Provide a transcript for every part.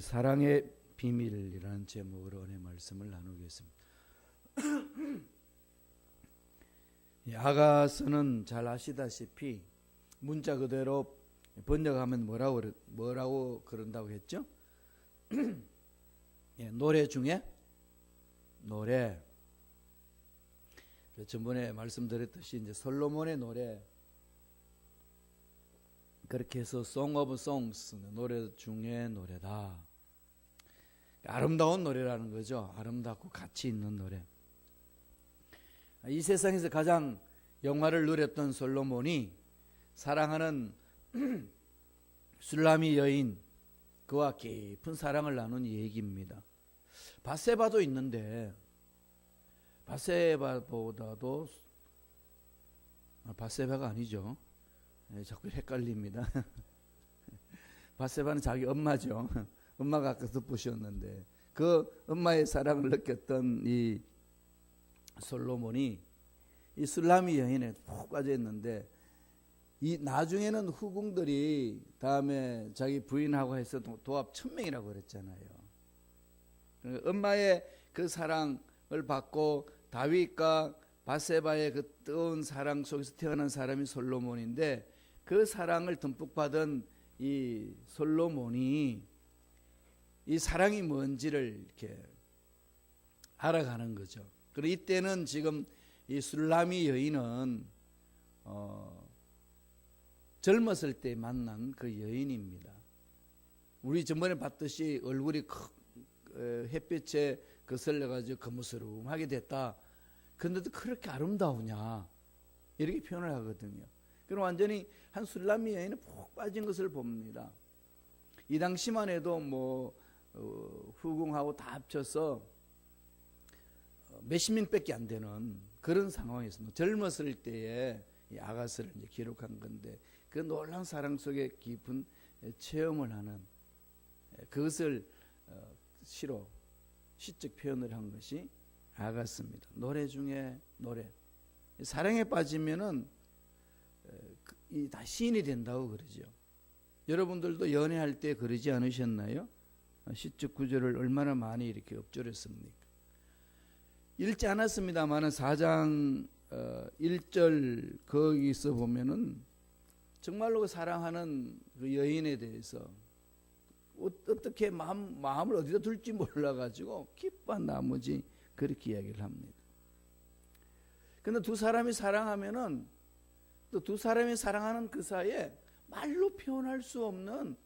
사랑의 비밀이라는 제목으로 오늘 말씀을 나누겠습니다. 아가서는 잘 아시다시피 문자 그대로 번역하면 뭐라고 그런다고 했죠? 노래 중에 노래. 전번에 말씀드렸듯이 이제 솔로몬의 노래, 그렇게 해서 Song of Songs, 노래 중에 노래다. 아름다운 노래라는 거죠. 아름답고 가치 있는 노래. 이 세상에서 가장 영화를 누렸던 솔로몬이 사랑하는 술라미 여인, 그와 깊은 사랑을 나눈 얘기입니다. 밧세바도 있는데 밧세바보다도 밧세바가 아니죠. 자꾸 헷갈립니다. 밧세바는 자기 엄마죠. 엄마가 아까 덧보셨는데 그 엄마의 사랑을 느꼈던 이 솔로몬이 이 술라미 여인에 푹 빠져 있는데, 이 나중에는 후궁들이 다음에 자기 부인하고 해서 도합 1000명이라고 그랬잖아요. 엄마의 그 사랑을 받고 다윗과 밧세바의 그 뜨거운 사랑 속에서 태어난 사람이 솔로몬인데, 그 사랑을 듬뿍 받은 이 솔로몬이 이 사랑이 뭔지를 이렇게 알아가는 거죠. 그리고 이때는 지금 이 술라미 여인은 젊었을 때 만난 그 여인입니다. 우리 전번에 봤듯이 얼굴이 햇빛에 거슬려가지고 거무스름하게 됐다. 그런데도 그렇게 아름다우냐, 이렇게 표현을 하거든요. 그럼 완전히 한 술라미 여인에 푹 빠진 것을 봅니다. 이 당시만 해도 후궁하고 다 합쳐서 몇십 명밖에 안 되는 그런 상황에서 젊었을 때에 이 아가서를 이제 기록한 건데, 그 놀라운 사랑 속에 깊은 체험을 하는 그것을 시로 시적 표현을 한 것이 아가서입니다. 노래 중에 노래. 사랑에 빠지면은 다 시인이 된다고 그러죠. 여러분들도 연애할 때 그러지 않으셨나요? 시적 구절을 얼마나 많이 이렇게 엎조렸습니까? 읽지 않았습니다만은 4장 1절 거기서 보면은 정말로 그 사랑하는 그 여인에 대해서 어떻게 마음을 어디다 둘지 몰라가지고 기뻐한 나머지 그렇게 이야기를 합니다. 근데 두 사람이 사랑하면은 또 두 사람이 사랑하는 그 사이에 말로 표현할 수 없는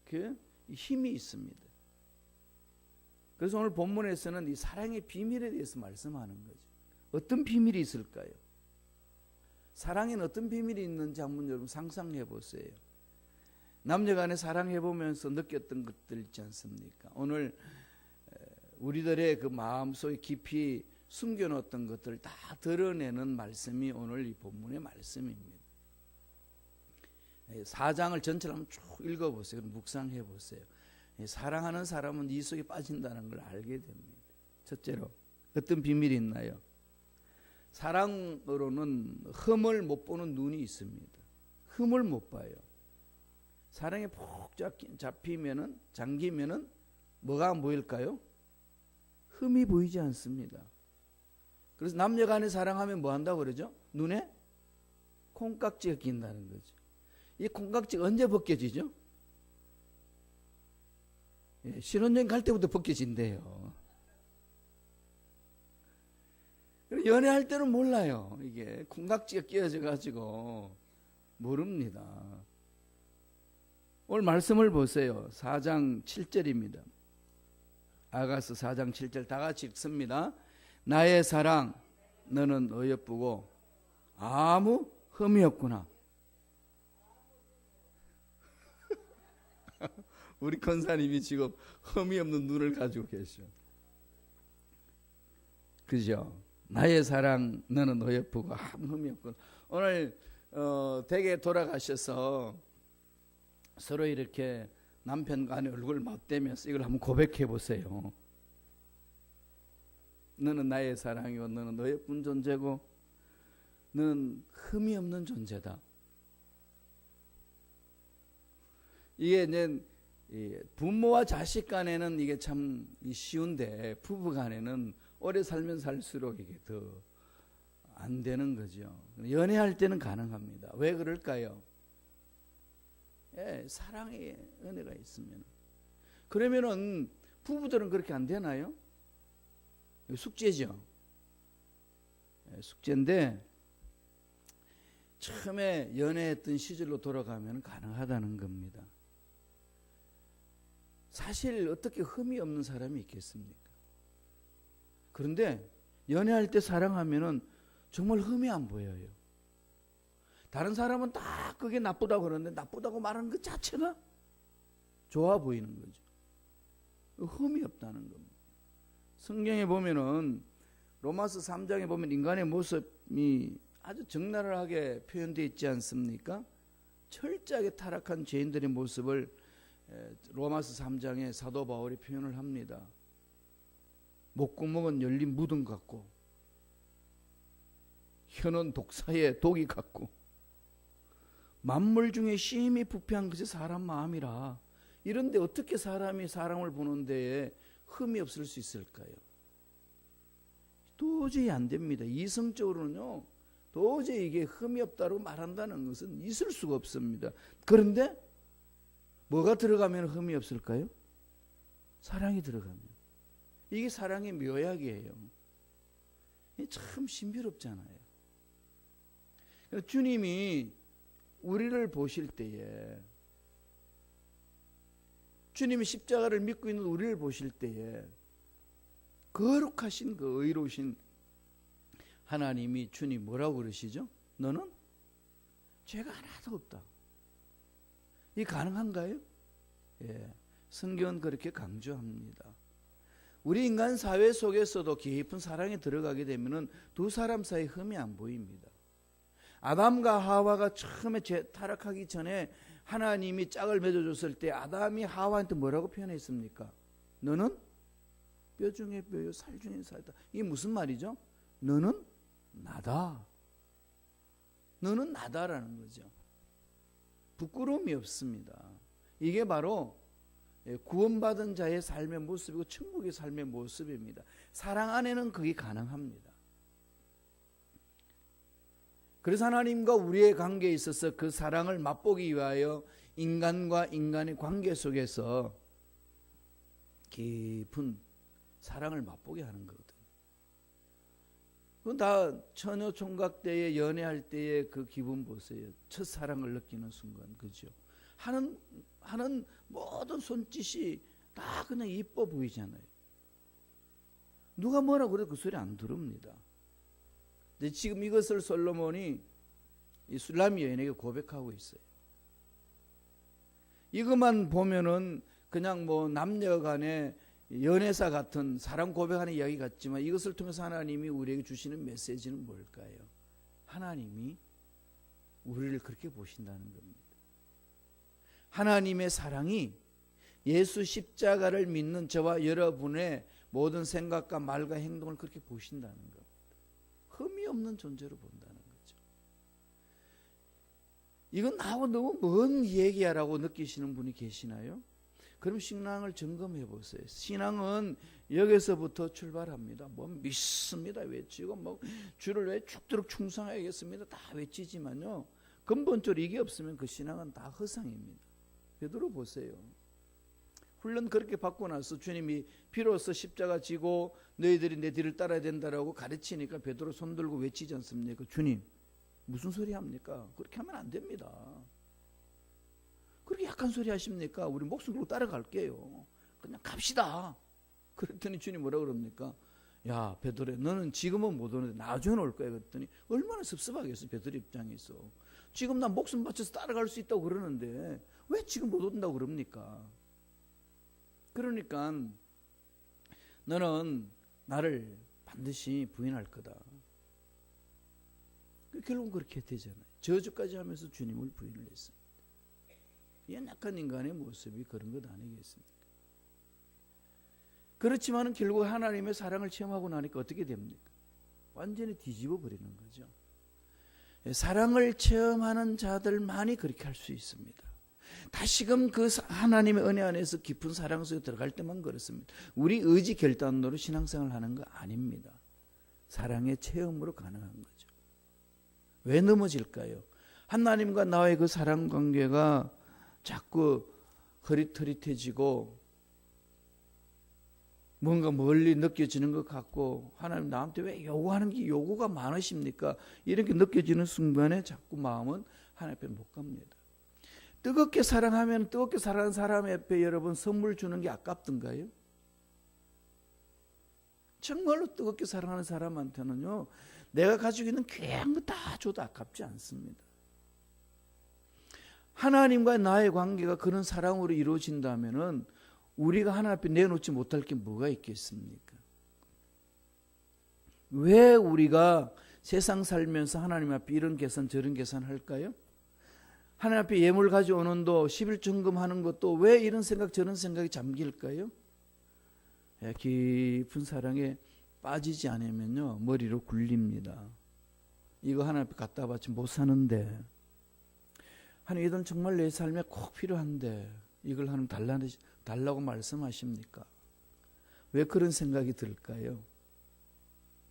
그 힘이 있습니다. 그래서 오늘 본문에서는 이 사랑의 비밀에 대해서 말씀하는 거죠. 어떤 비밀이 있을까요? 사랑에는 어떤 비밀이 있는지 한번 여러분 상상해 보세요. 남녀간에 사랑해 보면서 느꼈던 것들 있지 않습니까? 오늘 우리들의 그 마음속에 깊이 숨겨놓았던 것들을 다 드러내는 말씀이 오늘 이 본문의 말씀입니다. 4장을 전체를 한번 쭉 읽어보세요. 그럼 묵상해 보세요. 사랑하는 사람은 이 속에 빠진다는 걸 알게 됩니다. 첫째로 어떤 비밀이 있나요? 사랑으로는 흠을 못 보는 눈이 있습니다. 흠을 못 봐요. 사랑에 푹 잡히면은, 잠기면은 뭐가 안 보일까요? 흠이 보이지 않습니다. 그래서 남녀간에 사랑하면 뭐 한다고 그러죠? 눈에 콩깍지가 낀다는 거죠. 이 콩깍지가 언제 벗겨지죠? 신혼여행 갈 때부터 벗겨진대요. 연애할 때는 몰라요. 이게 콩깍지가 끼어져 가지고 모릅니다. 오늘 말씀을 보세요. 4장 7절입니다. 아가서 4장 7절 다 같이 읽습니다. 나의 사랑, 너는 어여쁘고 아무 흠이 없구나. 우리 권사님이 지금 흠이 없는 눈을 가지고 계셔. 그죠? 나의 사랑, 너는 어여쁘고 아무 흠이 없구나. 오늘 댁에 돌아가셔서 서로 이렇게 남편 간의 얼굴을 맞대면서 이걸 한번 고백해 보세요. 너는 나의 사랑이고 너는 어여쁜 존재고 너는 흠이 없는 존재다. 이게 이제 부모와 자식 간에는 이게 참 쉬운데 부부 간에는 오래 살면 살수록 이게 더 안 되는 거죠. 연애할 때는 가능합니다. 왜 그럴까요? 사랑의 은혜가 있으면. 그러면은 부부들은 그렇게 안 되나요? 숙제죠. 숙제인데 처음에 연애했던 시절로 돌아가면 가능하다는 겁니다. 사실 어떻게 흠이 없는 사람이 있겠습니까? 그런데 연애할 때 사랑하면은 정말 흠이 안 보여요. 다른 사람은 다 그게 나쁘다고 그러는데 나쁘다고 말하는 것 자체가 좋아 보이는 거죠. 흠이 없다는 겁니다. 성경에 보면은 로마서 3장에 보면 인간의 모습이 아주 적나라하게 표현되어 있지 않습니까? 철저하게 타락한 죄인들의 모습을 로마서 3장에 사도 바울이 표현을 합니다. 목구멍은 열린 무덤 같고 혀는 독사의 독이 같고 만물 중에 심히 부패한 것이 사람 마음이라. 이런데 어떻게 사람이 사람을 보는 데에 흠이 없을 수 있을까요? 도저히 안 됩니다. 이성적으로는요, 도저히 이게 흠이 없다고 말한다는 것은 있을 수가 없습니다. 그런데 뭐가 들어가면 흠이 없을까요? 사랑이 들어가면. 이게 사랑의 묘약이에요. 참 신비롭잖아요. 주님이 우리를 보실 때에, 주님이 십자가를 믿고 있는 우리를 보실 때에 거룩하신 그 의로우신 하나님이 주님 뭐라고 그러시죠? 너는 죄가 하나도 없다. 이게 가능한가요? 예, 성경은 그렇게 강조합니다. 우리 인간 사회 속에서도 깊은 사랑에 들어가게 되면 두 사람 사이 흠이 안 보입니다. 아담과 하와가 처음에 타락하기 전에 하나님이 짝을 맺어줬을 때 아담이 하와한테 뭐라고 표현했습니까? 너는 뼈 중에 뼈요 살 중에 살다. 이게 무슨 말이죠? 너는 나다. 너는 나다라는 거죠. 부끄러움이 없습니다. 이게 바로 구원받은 자의 삶의 모습이고 천국의 삶의 모습입니다. 사랑 안에는 그게 가능합니다. 그래서 하나님과 우리의 관계에 있어서 그 사랑을 맛보기 위하여 인간과 인간의 관계 속에서 깊은 사랑을 맛보게 하는 거거든요. 그건 다 처녀 총각 때에 연애할 때의 그 기분 보세요. 첫사랑을 느끼는 순간, 그죠? 하는 모든 손짓이 다 그냥 이뻐 보이잖아요. 누가 뭐라 그래도 그 소리 안 들읍니다. 근데 지금 이것을 솔로몬이 이 술람 여인에게 고백하고 있어요. 이것만 보면은 그냥 뭐 남녀 간의 연애사 같은 사랑 고백하는 이야기 같지만 이것을 통해서 하나님이 우리에게 주시는 메시지는 뭘까요? 하나님이 우리를 그렇게 보신다는 겁니다. 하나님의 사랑이 예수 십자가를 믿는 저와 여러분의 모든 생각과 말과 행동을 그렇게 보신다는 겁니다. 흠이 없는 존재로 본다는 거죠. 이건 나하고 너무 먼 얘기야라고 느끼시는 분이 계시나요? 그럼 신앙을 점검해 보세요. 신앙은 여기서부터 출발합니다. 뭐 믿습니다 외치고 뭐 주를 왜 죽도록 충성하겠습니다 다 외치지만요, 근본적으로 이게 없으면 그 신앙은 다 허상입니다. 베드로 보세요. 훈련 그렇게 받고 나서 주님이 비로소 십자가 지고 너희들이 내 뒤를 따라야 된다라고 가르치니까 베드로 손들고 외치지 않습니까? 주님 무슨 소리 합니까? 그렇게 하면 안 됩니다. 그렇게 약한 소리 하십니까? 우리 목숨 걸고 따라갈게요. 그냥 갑시다. 그랬더니 주님 뭐라 그럽니까? 야 베드로야, 너는 지금은 못 오는데 나중에 올 거야. 그랬더니 얼마나 섭섭하겠어 베드로 입장에서. 지금 난 목숨 바쳐서 따라갈 수 있다고 그러는데 왜 지금 못 온다고 그럽니까? 그러니까 너는 나를 반드시 부인할 거다. 결국은 그렇게 되잖아요. 저주까지 하면서 주님을 부인을 했습니다. 연약한 인간의 모습이 그런 것 아니겠습니까? 그렇지만 결국 하나님의 사랑을 체험하고 나니까 어떻게 됩니까? 완전히 뒤집어 버리는 거죠. 사랑을 체험하는 자들만이 그렇게 할 수 있습니다. 다시금 그 하나님의 은혜 안에서 깊은 사랑 속에 들어갈 때만 그렇습니다. 우리 의지 결단으로 신앙생활을 하는 거 아닙니다. 사랑의 체험으로 가능한 거죠. 왜 넘어질까요? 하나님과 나의 그 사랑 관계가 자꾸 흐릿흐릿해지고 뭔가 멀리 느껴지는 것 같고, 하나님 나한테 왜 요구하는 게 요구가 많으십니까? 이렇게 느껴지는 순간에 자꾸 마음은 하나님 앞에 못 갑니다. 뜨겁게 사랑하면 뜨겁게 사랑하는 사람 앞에 여러분 선물 주는 게 아깝던가요? 정말로 뜨겁게 사랑하는 사람한테는요, 내가 가지고 있는 귀한 거 다 줘도 아깝지 않습니다. 하나님과 나의 관계가 그런 사랑으로 이루어진다면은 우리가 하나님 앞에 내놓지 못할 게 뭐가 있겠습니까? 왜 우리가 세상 살면서 하나님 앞에 이런 계산 저런 계산 할까요? 하나님 앞에 예물 가져오는도 11전금 하는 것도 왜 이런 생각 저런 생각이 잠길까요? 깊은 사랑에 빠지지 않으면요, 머리로 굴립니다. 이거 하나님 앞에 갖다 바치 못 사는데, 하나님 이 돈 정말 내 삶에 꼭 필요한데 이걸 하나님 달라고 말씀하십니까? 왜 그런 생각이 들까요?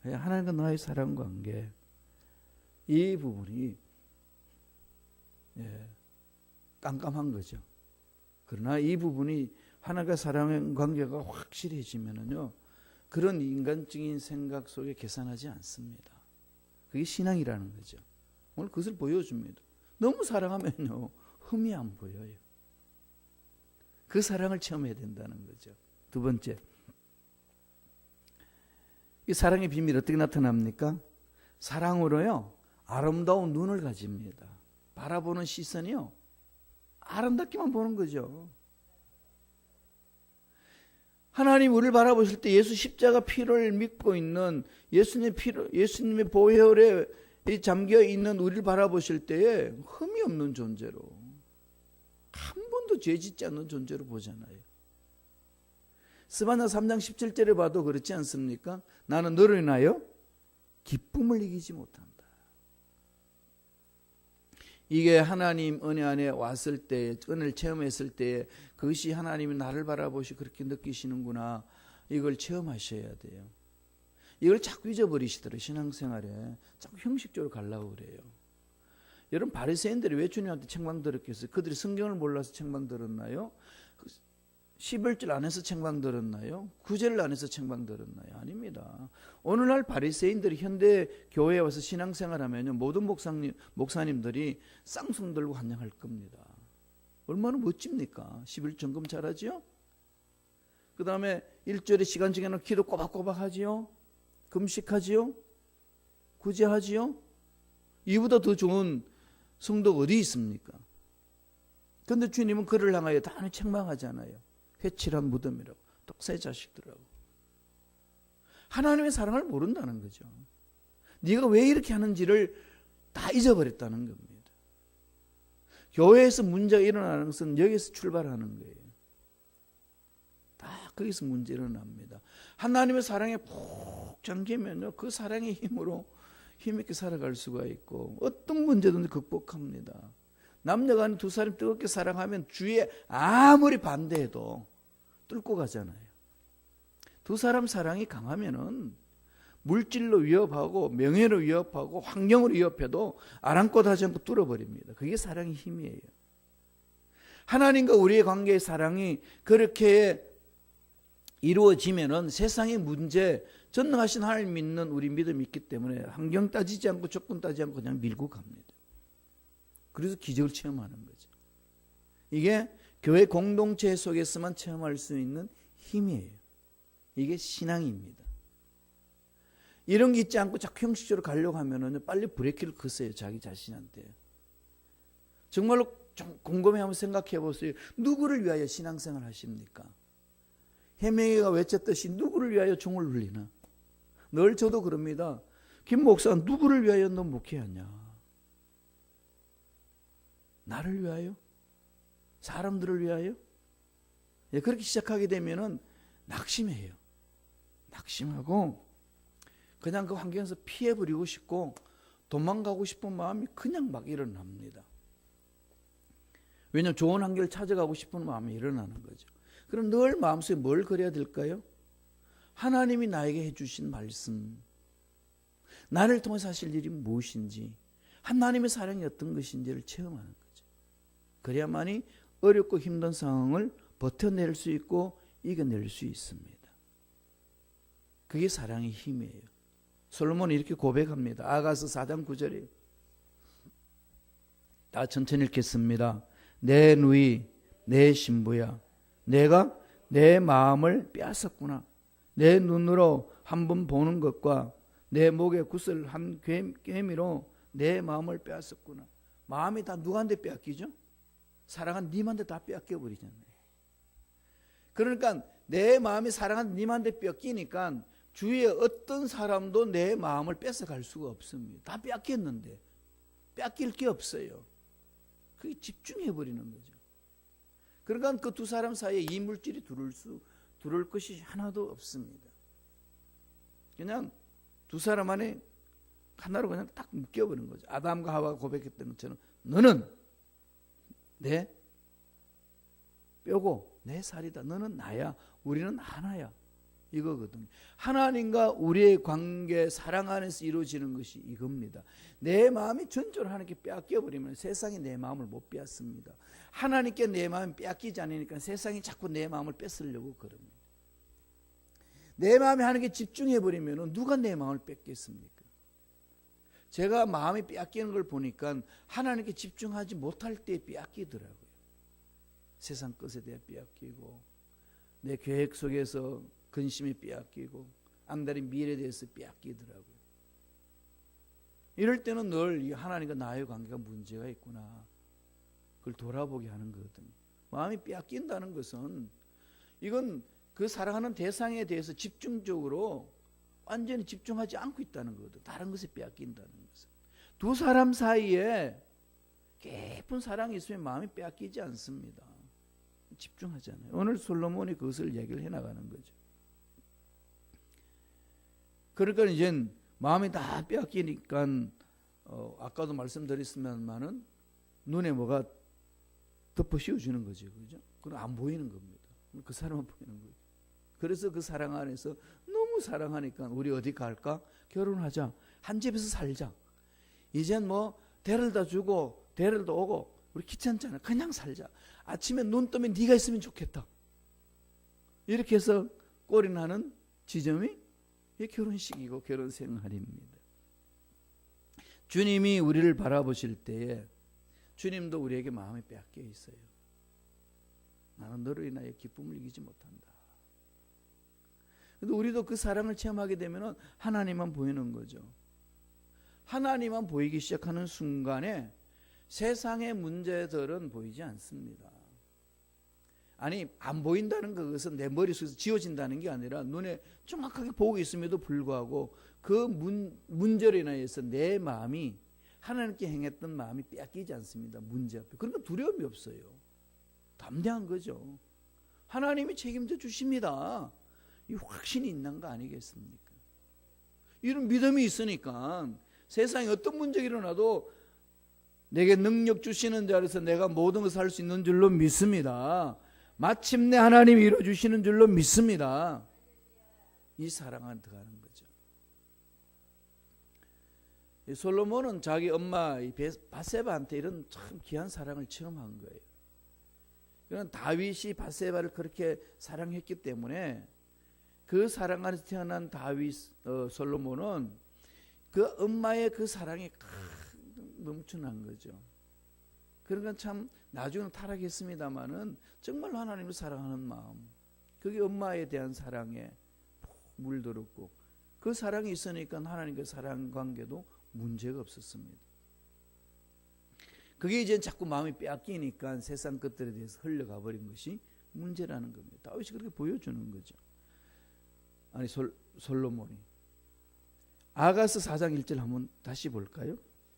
하나님과 나의 사랑 관계, 이 부분이 깜깜한 거죠. 그러나 이 부분이 하나님과 사랑의 관계가 확실해지면은요, 그런 인간적인 생각 속에 계산하지 않습니다. 그게 신앙이라는 거죠. 오늘 그것을 보여줍니다. 너무 사랑하면요, 흠이 안 보여요. 그 사랑을 체험해야 된다는 거죠. 두 번째, 이 사랑의 비밀이 어떻게 나타납니까? 사랑으로요, 아름다운 눈을 가집니다. 바라보는 시선이요, 아름답게만 보는 거죠. 하나님 우리를 바라보실 때 예수 십자가 피를 믿고 있는 예수님의 보혈에 잠겨 있는 우리를 바라보실 때에 흠이 없는 존재로, 한 번도 죄 짓지 않는 존재로 보잖아요. 스바냐 3장 17절에 봐도 그렇지 않습니까? 나는 너로 인하여 기쁨을 이기지 못한다. 이게 하나님 은혜 안에 왔을 때, 은혜를 체험했을 때 그것이 하나님이 나를 바라보시 그렇게 느끼시는구나, 이걸 체험하셔야 돼요. 이걸 자꾸 잊어버리시더라고요. 신앙생활에 자꾸 형식적으로 가려고 그래요. 여러분, 바리새인들이 왜 주님한테 책망 들었겠어요? 그들이 성경을 몰라서 책망 들었나요? 11절 안에서 책망 들었나요? 9절 안에서 책망 들었나요? 아닙니다. 오늘날 바리새인들이 현대 교회에 와서 신앙생활하면요, 모든 목사님들이 쌍손 들고 환영할 겁니다. 얼마나 멋집니까? 11전금 잘하지요? 그 다음에 1절에 시간 정해놓고 기도 꼬박꼬박 하지요? 금식하지요? 구제하지요? 이보다 더 좋은 성도가 어디 있습니까? 그런데 주님은 그를 향하여 단히 책망하잖아요. 회칠한 무덤이라고, 독사의 자식들이라고. 하나님의 사랑을 모른다는 거죠. 네가 왜 이렇게 하는지를 다 잊어버렸다는 겁니다. 교회에서 문제가 일어나는 것은 여기서 출발하는 거예요. 다 거기서 문제 일어납니다. 하나님의 사랑에 푹 잠기면요, 그 사랑의 힘으로 힘있게 살아갈 수가 있고 어떤 문제든지 극복합니다. 남녀간 두 사람 뜨겁게 사랑하면 주위에 아무리 반대해도 뚫고 가잖아요. 두 사람 사랑이 강하면은 물질로 위협하고 명예로 위협하고 환경으로 위협해도 아랑곳 하지 않고 뚫어버립니다. 그게 사랑의 힘이에요. 하나님과 우리의 관계의 사랑이 그렇게 이루어지면은 세상의 문제, 전능하신 하나님 믿는 우리 믿음이 있기 때문에 환경 따지지 않고 조건 따지지 않고 그냥 밀고 갑니다. 그래서 기적을 체험하는 거죠. 이게 교회 공동체 속에서만 체험할 수 있는 힘이에요. 이게 신앙입니다. 이런 게 있지 않고 자꾸 형식적으로 가려고 하면은 빨리 브레이크를 거세요, 자기 자신한테. 정말로 좀 곰곰이 한번 생각해 보세요. 누구를 위하여 신앙생활 하십니까? 해명이가 외쳤듯이 누구를 위하여 종을 울리나? 늘 저도 그럽니다. 김 목사, 누구를 위하여 너 목회하냐? 나를 위하여? 사람들을 위하여? 그렇게 시작하게 되면은 낙심해요. 낙심하고 그냥 그 환경에서 피해버리고 싶고 도망가고 싶은 마음이 그냥 막 일어납니다. 왜냐하면 좋은 환경을 찾아가고 싶은 마음이 일어나는 거죠. 그럼 늘 마음속에 뭘 그려야 될까요? 하나님이 나에게 해주신 말씀, 나를 통해서 하실 일이 무엇인지, 하나님의 사랑이 어떤 것인지를 체험하는 거죠. 그래야만이 어렵고 힘든 상황을 버텨낼 수 있고 이겨낼 수 있습니다. 그게 사랑의 힘이에요. 솔로몬이 이렇게 고백합니다. 아가서 4장 9절에 다 천천히 읽겠습니다. 내 누이 내 신부야, 내가 내 마음을 빼앗았구나. 내 눈으로 한 번 보는 것과 내 목에 굿을 한 개미로 내 마음을 빼앗았구나. 마음이 다 누구한테 빼앗기죠? 사랑한 님한테 다 빼앗겨버리잖아요. 그러니까 내 마음이 사랑한 님한테 뺏기니까 주위에 어떤 사람도 내 마음을 뺏어갈 수가 없습니다. 다 뺏겼는데 뺏길 게 없어요. 그게 집중해버리는 거죠. 그러니까 그 두 사람 사이에 이물질이 들어올 것이 하나도 없습니다. 그냥 두 사람 안에 하나로 그냥 딱 묶여버린 거죠. 아담과 하와가 고백했던 것처럼 너는 내 뼈고 내 살이다. 너는 나야. 우리는 하나야. 이거거든요. 하나님과 우리의 관계, 사랑 안에서 이루어지는 것이 이겁니다. 내 마음이 전적으로 하나님께 빼앗겨버리면 세상이 내 마음을 못 빼앗습니다. 하나님께 내 마음이 빼앗기지 않으니까 세상이 자꾸 내 마음을 뺏으려고 그럽니다. 내 마음이 하나님께 집중해버리면 누가 내 마음을 뺏겠습니까? 제가 마음이 빼앗기는 걸 보니까 하나님께 집중하지 못할 때 빼앗기더라고요. 세상 것에 대해 빼앗기고 내 계획 속에서 근심이 빼앗기고 안달인 미래에 대해서 빼앗기더라고요. 이럴 때는 늘 하나님과 나의 관계가 문제가 있구나. 그걸 돌아보게 하는 거거든요. 마음이 빼앗긴다는 것은 이건 그 사랑하는 대상에 대해서 집중적으로 완전히 집중하지 않고 있다는 거거든요. 다른 것에 빼앗긴다는 것은. 두 사람 사이에 깊은 사랑이 있으면 마음이 빼앗기지 않습니다. 집중하잖아요. 오늘 솔로몬이 그것을 얘기를 해나가는 거죠. 그러니까 이제 마음이 다 빼앗기니까 아까도 말씀드렸습니다만은 눈에 뭐가 덮어 씌워주는 거죠, 그죠? 그럼 안 보이는 겁니다. 그 사람은 보이는 거예요. 그래서 그 사랑 안에서 너무 사랑하니까 우리 어디 갈까? 결혼하자. 한 집에서 살자. 이젠 뭐 데려다 주고 데려다 오고 우리 귀찮잖아. 그냥 살자. 아침에 눈 뜨면 네가 있으면 좋겠다. 이렇게 해서 꼴이 나는 지점이 이 결혼식이고 결혼 생활입니다. 주님이 우리를 바라보실 때에 주님도 우리에게 마음이 빼앗겨 있어요. 나는 너로 인하여 기쁨을 이기지 못한다. 근데 우리도 그 사랑을 체험하게 되면 하나님만 보이는 거죠. 하나님만 보이기 시작하는 순간에 세상의 문제들은 보이지 않습니다. 아니 안 보인다는 것은 내 머릿속에서 지워진다는 게 아니라 눈에 정확하게 보고 있음에도 불구하고 그 문제로 인하여서 내 마음이 하나님께 행했던 마음이 빼앗기지 않습니다. 문제 앞에. 그러니까 두려움이 없어요. 담대한 거죠. 하나님이 책임져 주십니다. 이 확신이 있는 거 아니겠습니까? 이런 믿음이 있으니까 세상에 어떤 문제가 일어나도 내게 능력 주시는 자로서 내가 모든 것을 할 수 있는 줄로 믿습니다. 마침내 하나님이 이루어주시는 줄로 믿습니다. 이 사랑 안에 들어가는 거죠. 솔로몬은 자기 엄마 밧세바한테 이런 참 귀한 사랑을 체험한 거예요. 그런 다윗이 밧세바를 그렇게 사랑했기 때문에 그 사랑 안에서 태어난 솔로몬은 그 엄마의 그 사랑이 넘쳐난 거죠. 그러니까 참 나중에는 타락했습니다마는 정말 하나님을 사랑하는 마음, 그게 엄마에 대한 사랑에 물들었고 그 사랑이 있으니까 하나님과 사랑 관계도 문제가 없었습니다. 그게 이제 자꾸 마음이 빼앗기니까 세상 것들에 대해서 흘러가 버린 것이 문제라는 겁니다. 다윗이 그렇게 보여주는 거죠. 아니 솔로몬이. 아가서 4장 1절 한번 다시 볼까요?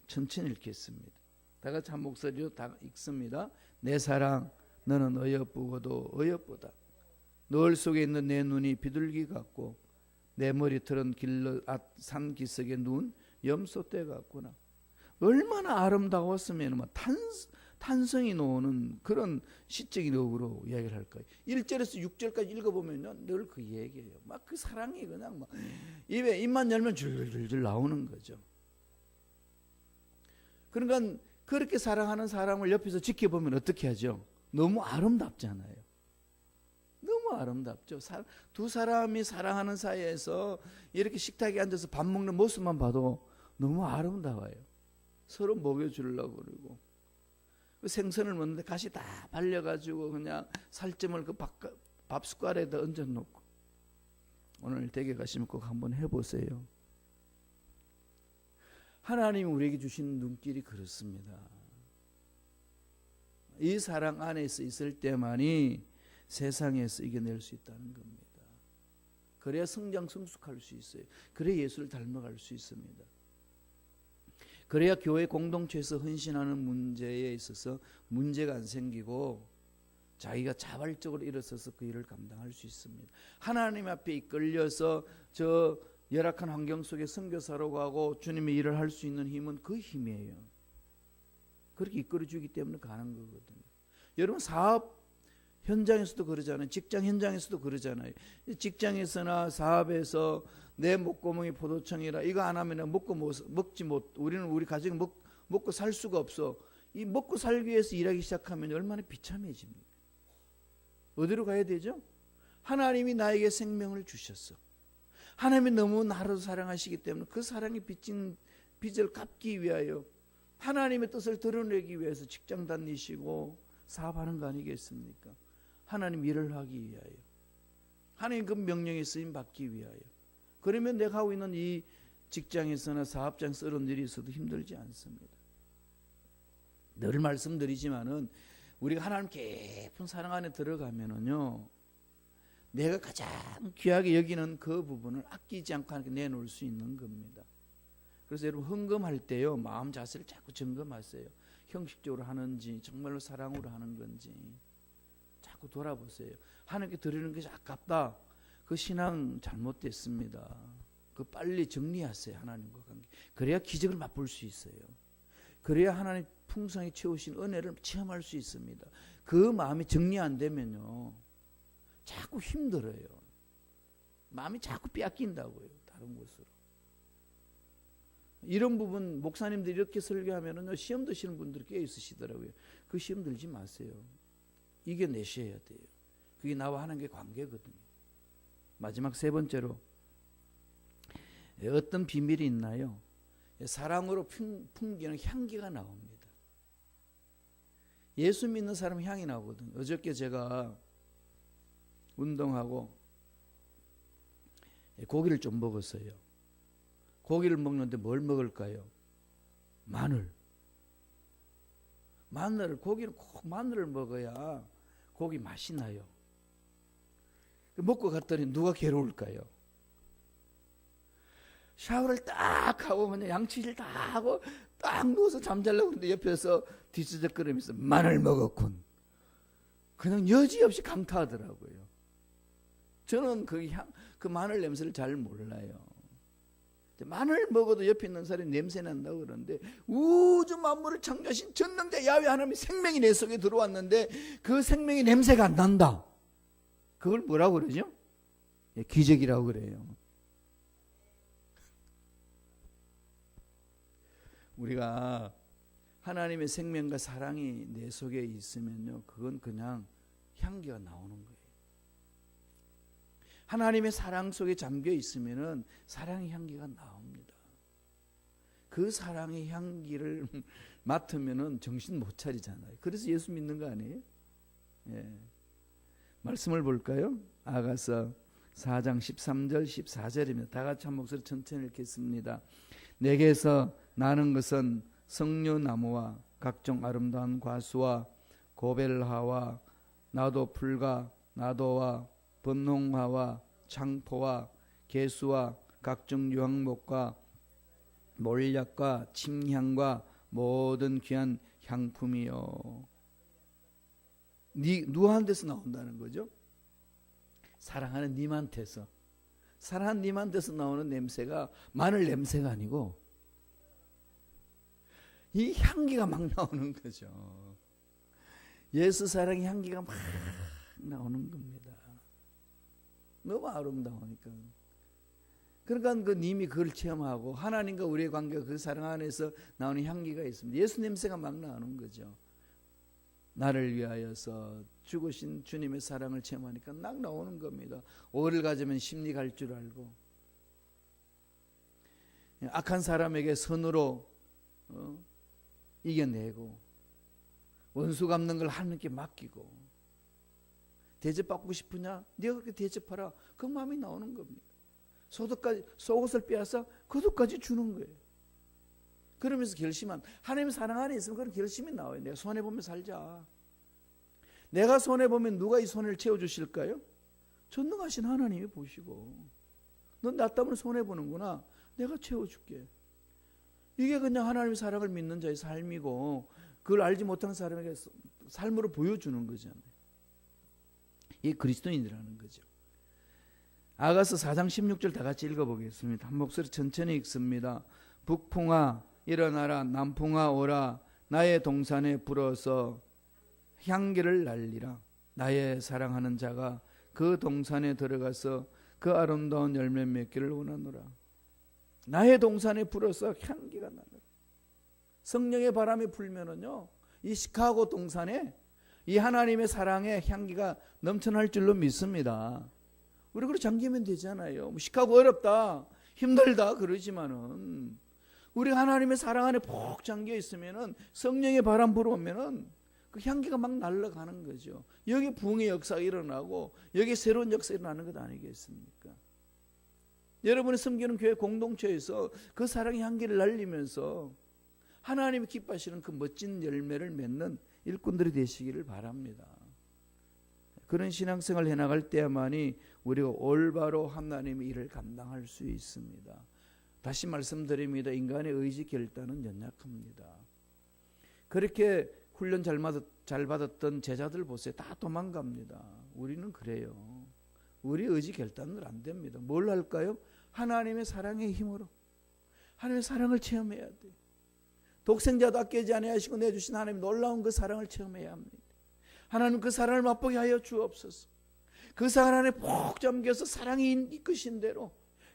천천히 읽겠습니다. 다 같이 한 목소리로 다 읽습니다. 내 사랑 너는 어여쁘고도 어여쁘다. 너울 속에 있는 내 눈이 비둘기 같고 내 머리털은 산 기슭의 눈 염소떼 같구나. 얼마나 아름다웠으면 탄성이 나오는 그런 시적인 어구로 이야기를 할 거예요. 1절에서 6절까지 읽어보면 늘 그 얘기예요. 막 그 사랑이 그냥 막 입에 입만 열면 줄줄줄 나오는 거죠. 그러니까 그렇게 사랑하는 사람을 옆에서 지켜보면 어떻게 하죠? 너무 아름답잖아요. 너무 아름답죠. 두 사람이 사랑하는 사이에서 이렇게 식탁에 앉아서 밥 먹는 모습만 봐도 너무 아름다워요. 서로 먹여주려고 그러고 그 생선을 먹는데 가시 다 발려가지고 그냥 살점을 그 밥 숟갈에다 얹어놓고 오늘 댁에 가시면 꼭 한번 해보세요. 하나님이 우리에게 주신 눈길이 그렇습니다. 이 사랑 안에서 있을 때만이 세상에서 이겨낼 수 있다는 겁니다. 그래야 성장 성숙할 수 있어요. 그래야 예수를 닮아갈 수 있습니다. 그래야 교회 공동체에서 헌신하는 문제에 있어서 문제가 안 생기고 자기가 자발적으로 일어서서 그 일을 감당할 수 있습니다. 하나님 앞에 이끌려서 저 열악한 환경 속에 선교사로 가고 주님의 일을 할 수 있는 힘은 그 힘이에요. 그렇게 이끌어주기 때문에 가는 거거든요. 여러분 사업 현장에서도 그러잖아요. 직장 현장에서도 그러잖아요. 직장에서나 사업에서 내 목구멍이 포도청이라 이거 안 하면 먹지 못. 우리는 우리 가정이 먹고 살 수가 없어. 이 먹고 살기 위해서 일하기 시작하면 얼마나 비참해집니까? 어디로 가야 되죠? 하나님이 나에게 생명을 주셨어. 하나님이 너무 나를 사랑하시기 때문에 그 사랑이 빚진 빚을 갚기 위하여 하나님의 뜻을 드러내기 위해서 직장 다니시고 사업하는 거 아니겠습니까? 하나님 일을 하기 위하여 하나님 그 명령에 쓰임 받기 위하여. 그러면 내가 하고 있는 이 직장에서나 사업장에서 어려운 일이 있어도 힘들지 않습니다. 늘 말씀드리지만은 우리가 하나님 깊은 사랑 안에 들어가면은요 내가 가장 귀하게 여기는 그 부분을 아끼지 않고 하나님께 내놓을 수 있는 겁니다. 그래서 여러분 헌금할 때요 마음 자세를 자꾸 점검하세요. 형식적으로 하는지 정말로 사랑으로 하는 건지 자꾸 돌아보세요. 하나님께 드리는 것이 아깝다. 그 신앙 잘못됐습니다. 그 빨리 정리하세요. 하나님과 관계. 그래야 기적을 맛볼 수 있어요. 그래야 하나님 풍성히 채우신 은혜를 체험할 수 있습니다. 그 마음이 정리 안 되면요 자꾸 힘들어요. 마음이 자꾸 빼앗긴다고요. 다른 곳으로. 이런 부분 목사님들이 이렇게 설교하면은 시험 드시는 분들이 꽤 있으시더라고요. 그 시험 들지 마세요. 이겨내셔야 돼요. 그게 나와 하나님의 관계거든요. 마지막 세 번째로 어떤 비밀이 있나요? 사랑으로 풍기는 향기가 나옵니다. 예수 믿는 사람 향이 나거든요. 어저께 제가 운동하고 고기를 좀 먹었어요. 고기를 먹는데 뭘 먹을까요? 마늘. 고기는 꼭 마늘을 먹어야 고기 맛이 나요. 먹고 갔더니 누가 괴로울까요? 샤워를 딱 하고 그냥 양치질 다 하고 딱 누워서 잠자려고 하는데 옆에서 뒤스적거리면서 마늘 먹었군. 그냥 여지없이 강타하더라고요. 저는 그 마늘 냄새를 잘 몰라요. 마늘 먹어도 옆에 있는 사람이 냄새 난다고 그러는데 우주 만물을 창조하신 전능자 야훼 하나님의 생명이 내 속에 들어왔는데 그 생명의 냄새가 안 난다. 그걸 뭐라고 그러죠? 기적이라고 그래요. 우리가 하나님의 생명과 사랑이 내 속에 있으면요 그건 그냥 향기가 나오는 거예요. 하나님의 사랑 속에 잠겨 있으면은 사랑의 향기가 나옵니다. 그 사랑의 향기를 맡으면은 정신 못 차리잖아요. 그래서 예수 믿는 거 아니에요? 예. 말씀을 볼까요? 아가서 4장 13절 14절입니다. 다 같이 한 목소리 천천히 읽겠습니다. 내게서 나는 것은 석류나무와 각종 아름다운 과수와 고벨하와 나도 풀과 나도와 번홍화와 창포와 개수와 각종 유황목과 몰약과 침향과 모든 귀한 향품이요. 누구한테서 나온다는 거죠? 사랑하는 님한테서. 사랑하는 님한테서 나오는 냄새가 마늘 냄새가 아니고 이 향기가 막 나오는 거죠. 예수 사랑의 향기가 막 나오는 겁니다. 너무 아름다우니까. 그러니까 그 님이 그걸 체험하고 하나님과 우리의 관계가 그 사랑 안에서 나오는 향기가 있습니다. 예수 냄새가 막 나오는 거죠. 나를 위하여서 죽으신 주님의 사랑을 체험하니까 막 나오는 겁니다. 오를 가지면 심리 갈 줄 알고, 악한 사람에게 선으로 이겨내고, 원수 갚는 걸 하나님께 맡기고, 대접받고 싶으냐? 네가 그렇게 대접하라. 그 마음이 나오는 겁니다. 속옷을 빼앗아 겉옷까지 주는 거예요. 그러면서 결심한, 하나님 사랑 안에 있으면 그런 결심이 나와요. 내가 손해보면 살자. 내가 손해보면 누가 이 손해를 채워주실까요? 전능하신 하나님이 보시고, 넌 나 때문에 손해보는구나. 내가 채워줄게. 이게 그냥 하나님의 사랑을 믿는 자의 삶이고, 그걸 알지 못한 사람에게 삶으로 보여주는 거잖아요. 이게 그리스도인이라는 거죠. 아가서 4장 16절 다 같이 읽어보겠습니다. 한 목소리 천천히 읽습니다. 북풍아 일어나라, 남풍아 오라, 나의 동산에 불어서 향기를 날리라. 나의 사랑하는 자가 그 동산에 들어가서 그 아름다운 열매 맺기를 원하노라. 나의 동산에 불어서 향기가 나노라. 성령의 바람이 불면은요, 이 시카고 동산에 이 하나님의 사랑의 향기가 넘쳐날 줄로 믿습니다. 우리 그렇게 잠기면 되잖아요. 시카고 어렵다, 힘들다 그러지만은 우리 하나님의 사랑 안에 푹 잠겨 있으면은 성령의 바람 불어오면은 그 향기가 막 날아가는 거죠. 여기 부흥의 역사가 일어나고 여기 새로운 역사가 일어나는 것 아니겠습니까? 여러분이 섬기는 교회 공동체에서 그 사랑의 향기를 날리면서 하나님이 기뻐하시는 그 멋진 열매를 맺는 일꾼들이 되시기를 바랍니다. 그런 신앙생활을 해나갈 때야만이 우리가 올바로 하나님의 일을 감당할 수 있습니다. 다시 말씀드립니다. 인간의 의지 결단은 연약합니다. 그렇게 훈련 잘 받았던 제자들 보세요. 다 도망갑니다. 우리는 그래요. 우리 의지 결단은 안 됩니다. 뭘 할까요? 하나님의 사랑의 힘으로 하나님의 사랑을 체험해야 돼요. 독생자도 아끼지 아니하시고 내주신 하나님 놀라운 그 사랑을 체험해야 합니다. 하나님 그 사랑을 맛보게 하여 주옵소서. 그 사랑 안에 푹 잠겨서 사랑이 이끄신 대로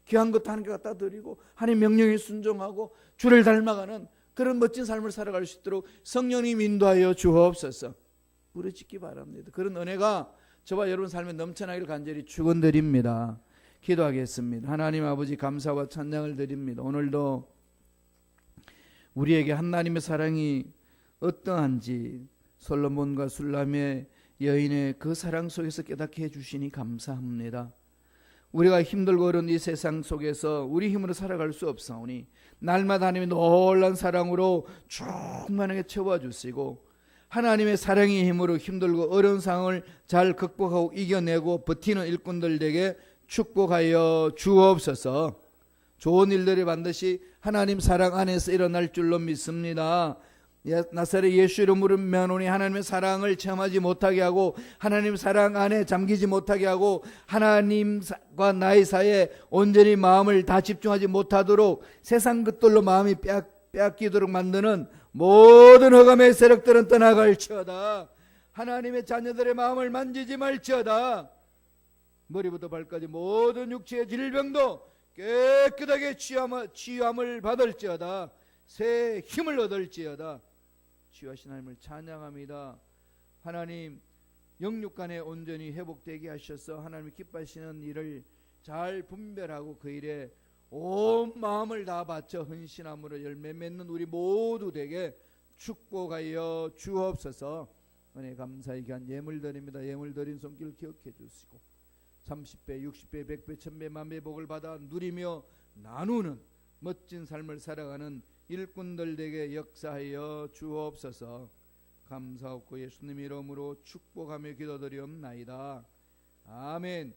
귀한 것 하나님께 갖다 드리고 하나님 명령에 순종하고 주를 닮아가는 그런 멋진 삶을 살아갈 수 있도록 성령님 인도하여 주옵소서. 부르짖기 바랍니다. 그런 은혜가 저와 여러분 삶에 넘쳐나기를 간절히 축원드립니다. 기도하겠습니다. 하나님 아버지 감사와 찬양을 드립니다. 오늘도 우리에게 하나님의 사랑이 어떠한지 솔로몬과 술람의 여인의 그 사랑 속에서 깨닫게 해주시니 감사합니다. 우리가 힘들고 어려운 이 세상 속에서 우리 힘으로 살아갈 수 없사오니 날마다 하나님의 놀라운 사랑으로 충만하게 채워주시고 하나님의 사랑의 힘으로 힘들고 어려운 상황을 잘 극복하고 이겨내고 버티는 일꾼들에게 축복하여 주옵소서. 좋은 일들이 반드시 하나님 사랑 안에서 일어날 줄로 믿습니다. 나사렛 예수 이름으로 면오니 하나님의 사랑을 체험하지 못하게 하고 하나님 사랑 안에 잠기지 못하게 하고 하나님과 나의 사이에 온전히 마음을 다 집중하지 못하도록 세상 것들로 마음이 빼앗기도록 만드는 모든 흑암의 세력들은 떠나갈지어다. 하나님의 자녀들의 마음을 만지지 말지어다. 머리부터 발까지 모든 육체의 질병도 깨끗하게 치유함을 받을지어다. 새 힘을 얻을지어다. 주하신 하나님을 찬양합니다. 하나님 영육간에 온전히 회복되게 하셔서 하나님이 기뻐하시는 일을 잘 분별하고 그 일에 온 마음을 다 바쳐 헌신함으로 열매 맺는 우리 모두 되게 축복하여 주옵소서. 은혜 감사히 귀한 예물 드립니다. 예물 드린 손길 기억해 주시고 30배, 60배, 100배, 1000배, 만배 복을 받아 누리며 나누는 멋진 삶을 살아가는 일꾼들에게 역사하여 주옵소서. 감사하고 예수님 이름으로 축복하며 기도드리옵나이다. 아멘.